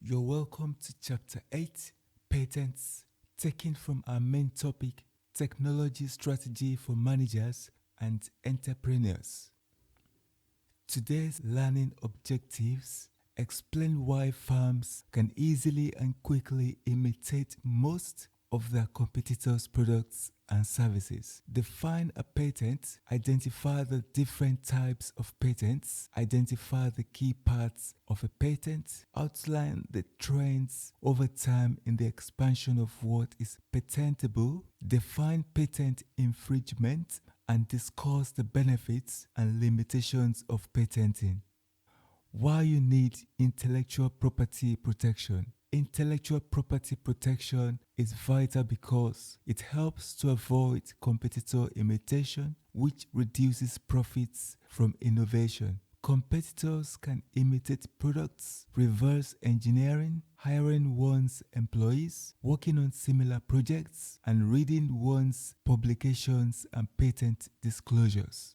You're welcome to Chapter 8, Patents, taken from our main topic, Technology Strategy for Managers and Entrepreneurs. Today's learning objectives explain why firms can easily and quickly imitate most of their competitors' products and services. Define a patent, identify the different types of patents, identify the key parts of a patent, outline the trends over time in the expansion of what is patentable, define patent infringement, and discuss the benefits and limitations of patenting. Why you need intellectual property protection. Intellectual property protection is vital because it helps to avoid competitor imitation, which reduces profits from innovation. Competitors can imitate products, reverse engineering, hiring one's employees, working on similar projects, and reading one's publications and patent disclosures.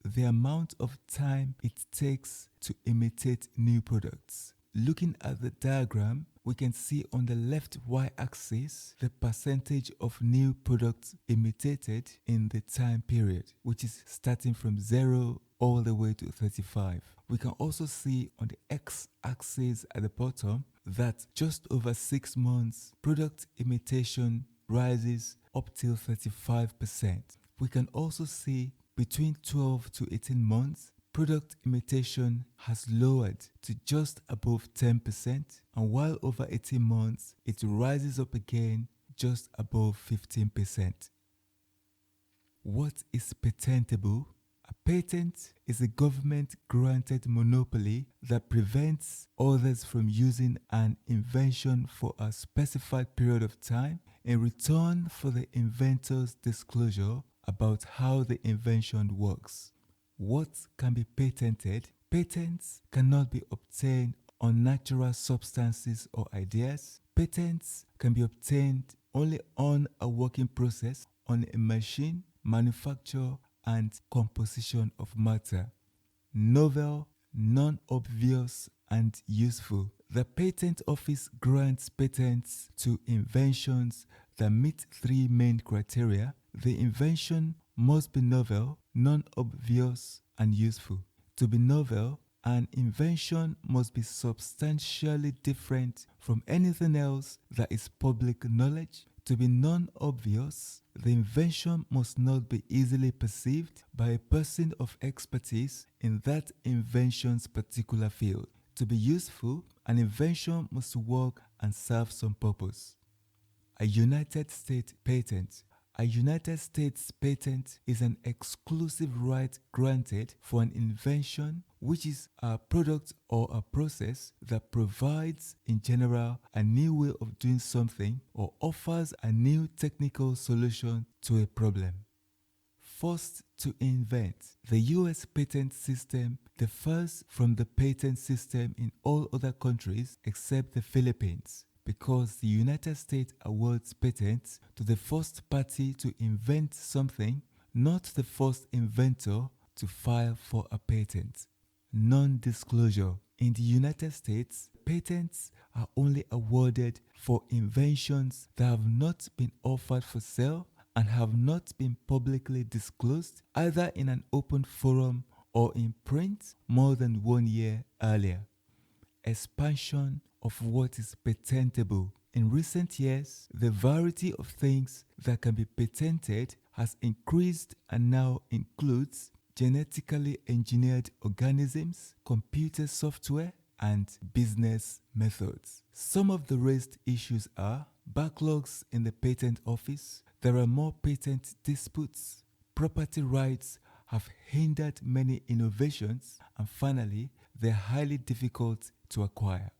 The amount of time it takes to imitate new products. Looking at the diagram, we can see on the left y-axis the percentage of new products imitated in the time period, which is starting from 0 all the way to 35. We can also see on the x-axis at the bottom that just over 6 months, product imitation rises up till 35%. We can also see between 12 to 18 months, product imitation has lowered to just above 10%, and while over 18 months, it rises up again just above 15%. What is patentable? A patent is a government-granted monopoly that prevents others from using an invention for a specified period of time in return for the inventor's disclosure about how the invention works. What can be patented? Patents cannot be obtained on natural substances or ideas. Patents can be obtained only on a working process, on a machine, manufacture, and composition of matter. Novel, non-obvious, and useful. The Patent Office grants patents to inventions that meet 3 main criteria. The invention must be novel, non-obvious, and useful. To be novel, an invention must be substantially different from anything else that is public knowledge. To be non-obvious, the invention must not be easily perceived by a person of expertise in that invention's particular field. To be useful, an invention must work and serve some purpose. A United States patent. A United States patent is an exclusive right granted for an invention, which is a product or a process that provides, in general, a new way of doing something or offers a new technical solution to a problem. First to invent. The US patent system differs from the patent system in all other countries except the Philippines, because the United States awards patents to the first party to invent something, not the first inventor to file for a patent. Non-disclosure. In the United States, patents are only awarded for inventions that have not been offered for sale and have not been publicly disclosed either in an open forum or in print more than 1 year earlier. Expansion of what is patentable. In recent years, the variety of things that can be patented has increased and now includes genetically engineered organisms, computer software, and business methods. Some of the raised issues are backlogs in the patent office. There are more patent disputes. Property rights have hindered many innovations, and finally, they're highly difficult to acquire.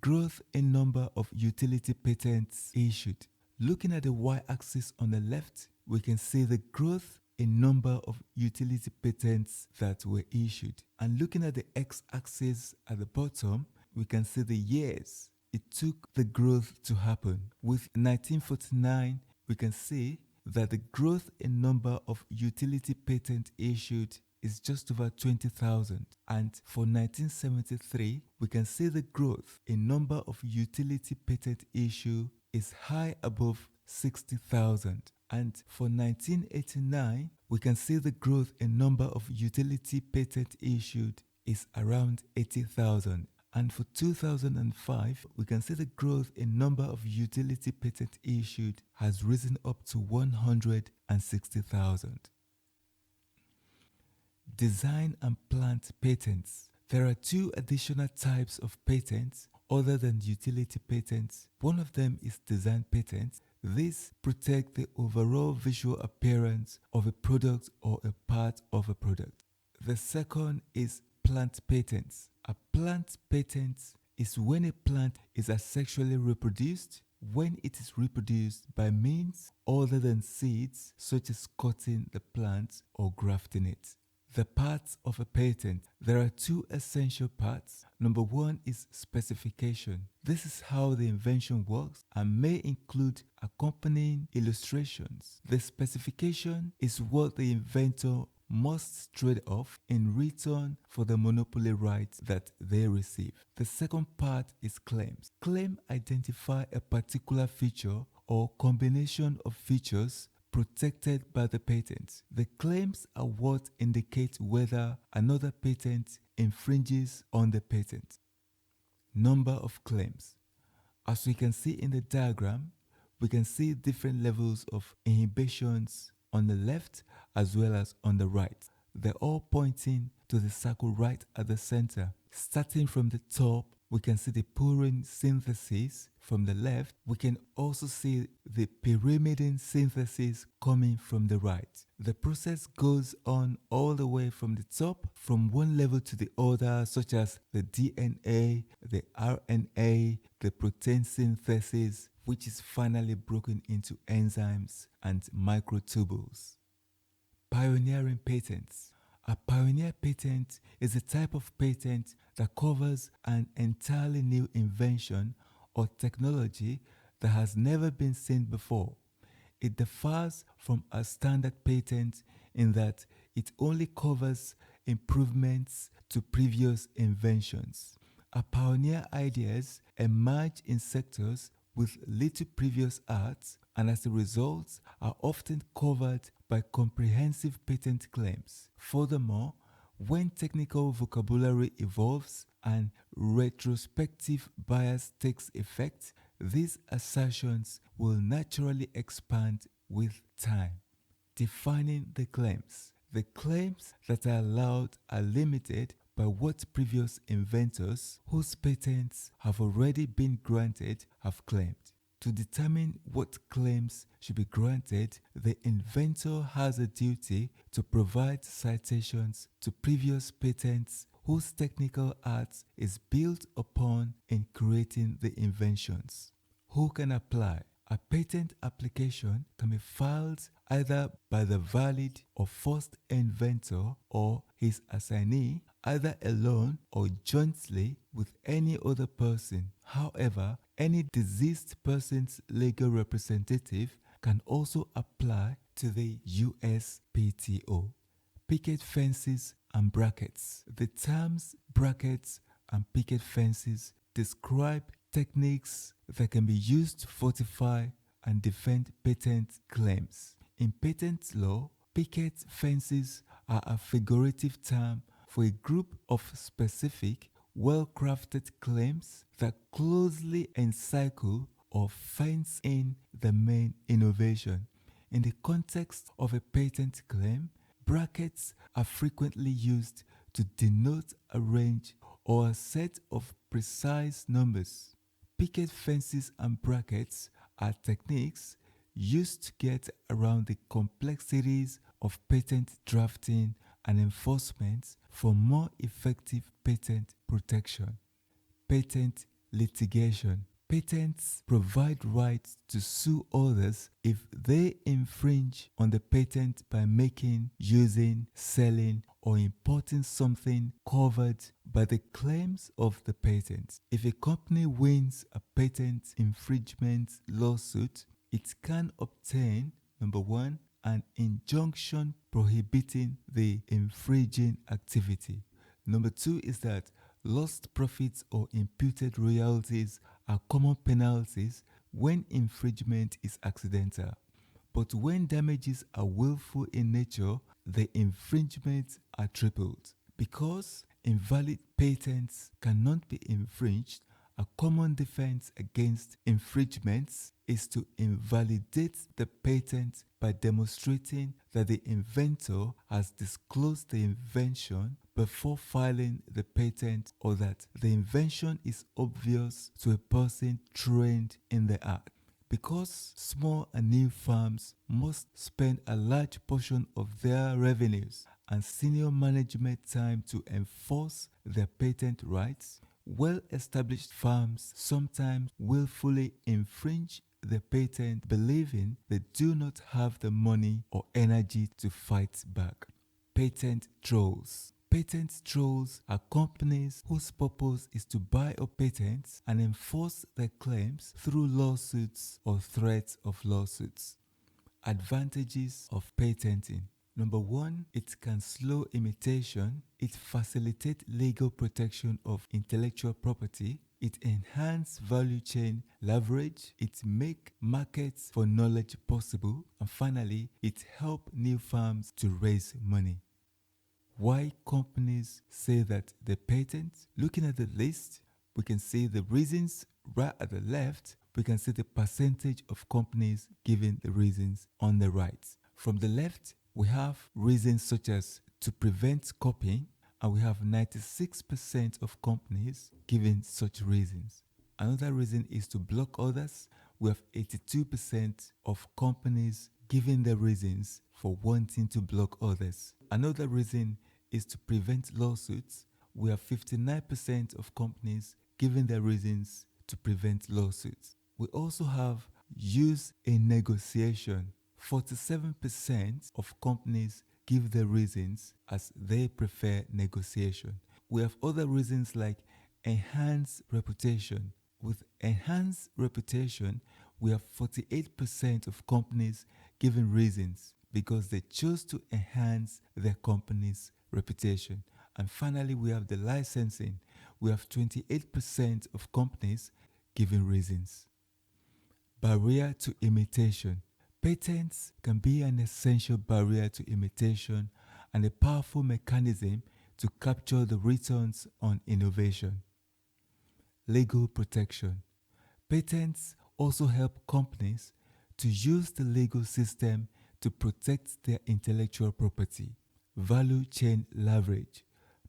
Growth in number of utility patents issued. Looking at the y-axis on the left, we can see the growth in number of utility patents that were issued. And looking at the x-axis at the bottom, we can see the years it took the growth to happen. With 1949, we can see that the growth in number of utility patents issued is just over 20,000. And for 1973, we can see the growth in number of utility patent issue is high above 60,000. And for 1989, we can see the growth in number of utility patent issued is around 80,000. And for 2005, we can see the growth in number of utility patent issued has risen up to 160,000. Design and plant patents. There are two additional types of patents other than utility patents. One of them is design patents. These protect the overall visual appearance of a product or a part of a product. The second is plant patents. A plant patent is when a plant is asexually reproduced, when it is reproduced by means other than seeds, such as cutting the plant or grafting it. The parts of a patent. There are two essential parts. Number one is specification. This is how the invention works and may include accompanying illustrations. The specification is what the inventor must trade off in return for the monopoly rights that they receive. The second part is claims. Claims identify a particular feature or combination of features protected by the patent. The claims are what indicate whether another patent infringes on the patent. Number of claims. As we can see in the diagram, we can see different levels of inhibitions on the left as well as on the right. They're all pointing to the circle right at the center. Starting from the top, we can see the purine synthesis. From the left, we can also see the pyrimidine synthesis coming from the right. The process goes on all the way from the top, from one level to the other, such as the DNA, the RNA, the protein synthesis, which is finally broken into enzymes and microtubules. Pioneering patents. A pioneer patent is a type of patent that covers an entirely new invention or technology that has never been seen before. It differs from a standard patent in that it only covers improvements to previous inventions. A pioneer ideas emerge in sectors with little previous art and as a result are often covered by comprehensive patent claims. Furthermore, when technical vocabulary evolves and retrospective bias takes effect, these assertions will naturally expand with time. Defining the claims. The claims that are allowed are limited by what previous inventors whose patents have already been granted have claimed. To determine what claims should be granted, the inventor has a duty to provide citations to previous patents whose technical art is built upon in creating the inventions. Who can apply? A patent application can be filed either by the valid or first inventor or his assignee, either alone or jointly with any other person. However, any deceased person's legal representative can also apply to the USPTO. Picket fences and brackets. The terms brackets and picket fences describe techniques that can be used to fortify and defend patent claims. In patent law, picket fences are a figurative term for a group of specific, well-crafted claims that closely encircle or fence in the main innovation. In the context of a patent claim, brackets are frequently used to denote a range or a set of precise numbers. Picket fences and brackets are techniques used to get around the complexities of patent drafting and enforcement for more effective patent protection. Patent litigation. Patents provide rights to sue others if they infringe on the patent by making, using, selling, or importing something covered by the claims of the patent. If a company wins a patent infringement lawsuit, it can obtain, number one, an injunction prohibiting the infringing activity. Number 2 is that lost profits or imputed royalties are common penalties when infringement is accidental. But when damages are willful in nature, the infringements are tripled. Because invalid patents cannot be infringed, a common defense against infringements is to invalidate the patent by demonstrating that the inventor has disclosed the invention before filing the patent, or that the invention is obvious to a person trained in the art. Because small and new firms must spend a large portion of their revenues and senior management time to enforce their patent rights, well-established firms sometimes willfully infringe the patent, believing they do not have the money or energy to fight back. Patent trolls. Patent trolls are companies whose purpose is to buy up patents and enforce their claims through lawsuits or threats of lawsuits. Advantages of patenting. Number 1, it can slow imitation. It facilitates legal protection of intellectual property. It enhances value chain leverage. It makes markets for knowledge possible. And finally, it helps new firms to raise money. Why companies say that they patent? Looking at the list, we can see the reasons. Right at the left, we can see the percentage of companies giving the reasons on the right. From the left, we have reasons such as to prevent copying, and we have 96% of companies giving such reasons. Another reason is to block others. We have 82% of companies giving the reasons for wanting to block others. Another reason is to prevent lawsuits. We have 59% of companies giving their reasons to prevent lawsuits. We also have use in negotiation. 47% of companies give their reasons as they prefer negotiation. We have other reasons like enhanced reputation. With enhanced reputation, we have 48% of companies giving reasons because they chose to enhance their company's reputation. And finally, we have the licensing. We have 28% of companies giving reasons. Barrier to imitation. Patents can be an essential barrier to imitation and a powerful mechanism to capture the returns on innovation. Legal protection. Patents also help companies to use the legal system to protect their intellectual property. Value chain leverage.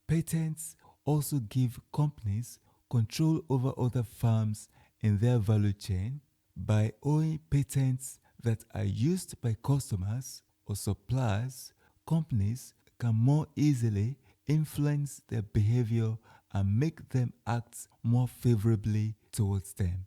Patents also give companies control over other firms in their value chain. By owning patents that are used by customers or suppliers, companies can more easily influence their behavior and make them act more favorably towards them.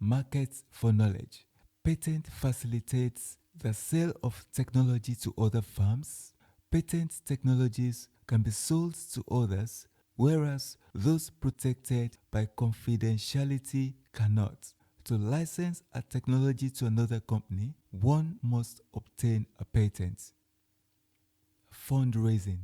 Markets for knowledge. Patent facilitates the sale of technology to other firms. Patent technologies can be sold to others, whereas those protected by confidentiality cannot. To license a technology to another company, one must obtain a patent. Fundraising.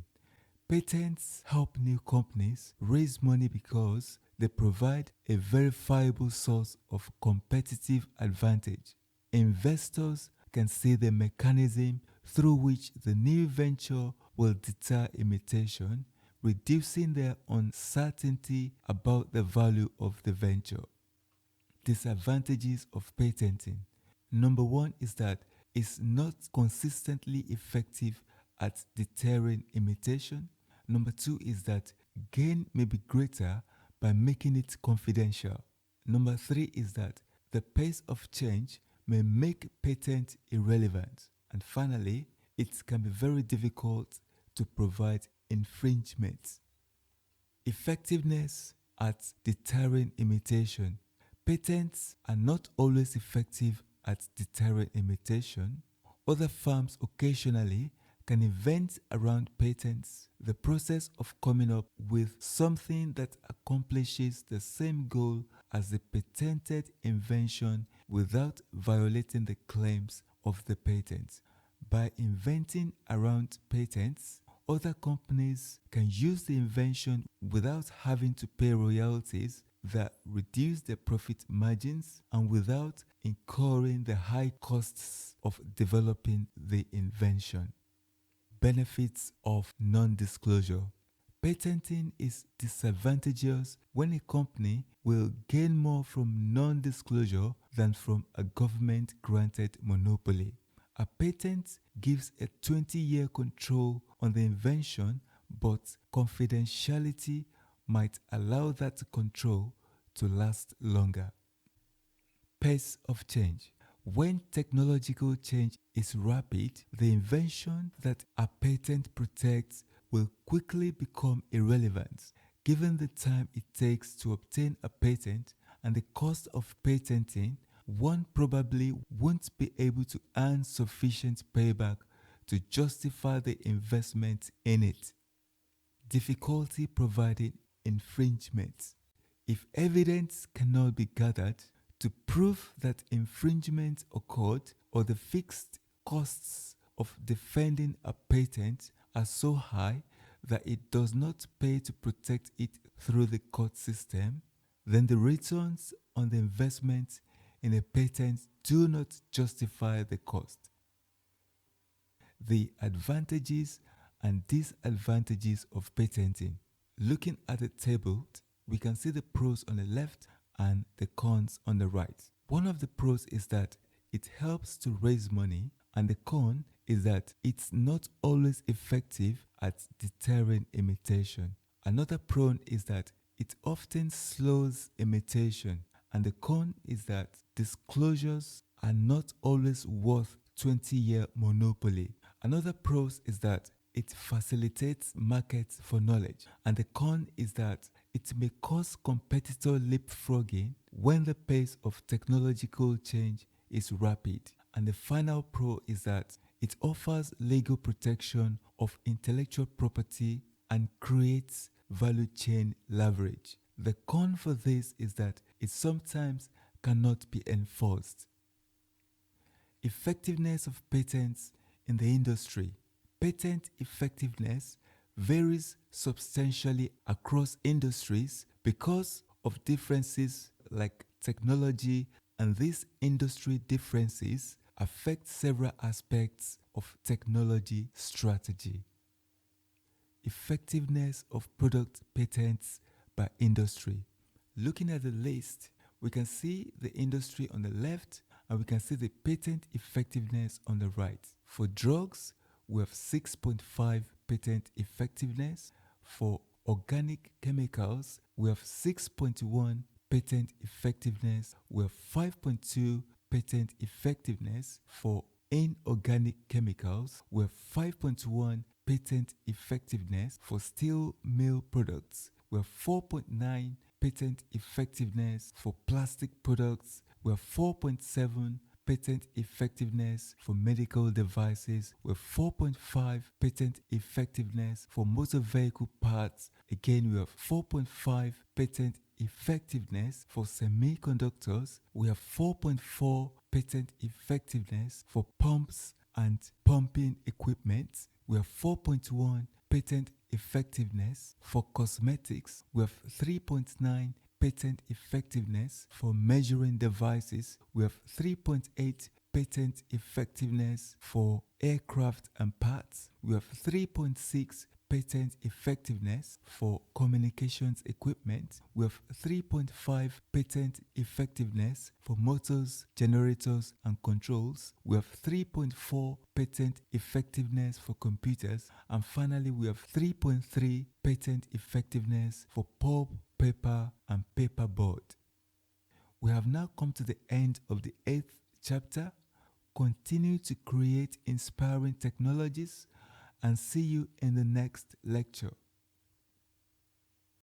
Patents help new companies raise money because they provide a verifiable source of competitive advantage. Investors can see the mechanism through which the new venture will deter imitation, reducing their uncertainty about the value of the venture. Disadvantages of patenting. Number 1 is that it's not consistently effective at deterring imitation. Number 2 is that gain may be greater by making it confidential. Number 3 is that the pace of change may make patent irrelevant. And finally, it can be very difficult to provide infringement. Effectiveness at deterring imitation. Patents are not always effective at deterring imitation. Other firms occasionally can invent around patents. The process of coming up with something that accomplishes the same goal as the patented invention without violating the claims of the patent. By inventing around patents, other companies can use the invention without having to pay royalties that reduce their profit margins and without incurring the high costs of developing the invention. Benefits of non-disclosure. Patenting is disadvantageous when a company will gain more from non-disclosure than from a government-granted monopoly. A patent gives a 20-year control on the invention, but confidentiality might allow that control to last longer. Pace of change. When technological change is rapid, the invention that a patent protects will quickly become irrelevant. Given the time it takes to obtain a patent and the cost of patenting, one probably won't be able to earn sufficient payback to justify the investment in it. Difficulty providing infringement. If evidence cannot be gathered to prove that infringement occurred or the fixed costs of defending a patent are so high that it does not pay to protect it through the court system, then the returns on the investment in a patent do not justify the cost. The advantages and disadvantages of patenting. Looking at the table, we can see the pros on the left and the cons on the right. One of the pros is that it helps to raise money, and the con is that it's not always effective at deterring imitation. Another pro is that it often slows imitation, and the con is that disclosures are not always worth 20-year monopoly. Another pro is that it facilitates markets for knowledge, and the con is that it may cause competitor leapfrogging when the pace of technological change is rapid. And the final pro is that it offers legal protection of intellectual property and creates value chain leverage. The con for this is that it sometimes cannot be enforced. Effectiveness of patents in the industry. Patent effectiveness varies substantially across industries because of differences like technology, and these industry differences affect several aspects of technology strategy. Effectiveness of product patents by industry. Looking at the list, we can see the industry on the left and we can see the patent effectiveness on the right. For drugs, we have 6.5 patent effectiveness. For organic chemicals, we have 6.1 patent effectiveness. We have 5.2 patent effectiveness. For inorganic chemicals, we have 5.1 patent effectiveness. For steel mill products, we have 4.9 patent effectiveness. For plastic products, we have 4.7 patent effectiveness. For medical devices, with 4.5 patent effectiveness. For motor vehicle parts, again we have 4.5 patent effectiveness. For semiconductors, we have 4.4 patent effectiveness. For pumps and pumping equipment, we have 4.1 patent effectiveness. For cosmetics, we have 3.9 patent effectiveness. For measuring devices, we have 3.8 patent effectiveness. For aircraft and parts, we have 3.6 patent effectiveness. For communications equipment, we have 3.5 patent effectiveness. For motors, generators, and controls, we have 3.4 patent effectiveness. For computers, and finally we have 3.3 patent effectiveness for pulp, paper, and paperboard. We have now come to the end of the 8th chapter. Continue to create inspiring technologies and see you in the next lecture.